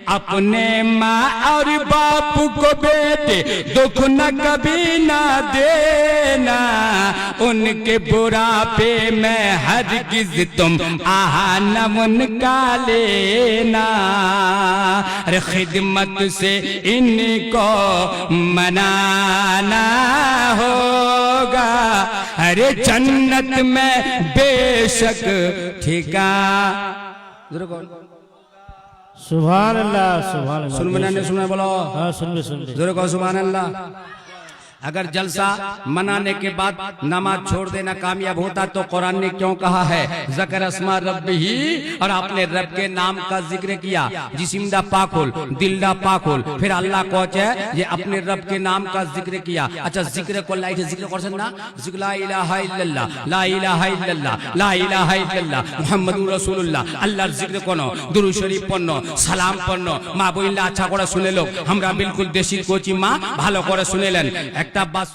अपने माँ और बाप को बेटे दुख न कभी ना देना, उनके बुढ़ापे में हरगिज तुम आहा न उनका लेना। अरे खिदमत से इनको मनाना होगा, अरे जन्नत में बेशक ठिकाना। सुभान अल्लाह, सुभान अल्लाह। सुन मैंने सुना बोलो। हाँ सुन ले जोरे कहो सुभान अल्लाह। अगर जलसा मनाने के बाद नमाज छोड़ देना कामयाब होता तो कुरान ने क्यों कहा है ज़कर अस्मा रब्बिही, और आपने रब के नाम का जिक्र किया। जिस्म दा पाक होल, दिल दा पाक होल, फिर अल्लाह को ये अपने रब के नाम का जिक्र किया। अच्छा जिक्र को लाइट जिक्र करছেন না, जिक्र ला इलाहा इल्लल्लाह, ला इलाहा इल्लल्लाह, ला इलाहा इल्लल्लाह मुहम्मदुर রাসূলুল্লাহ। আল্লাহর জিক্র কোন দুরূদ শরীফ পড়ন, সালাম পড়ন। মা বইলা আচ্ছা করে শুনে লোক, আমরা বিলকুল দেশি কোচি মা ভালো করে শুনেলেন। একটা বাস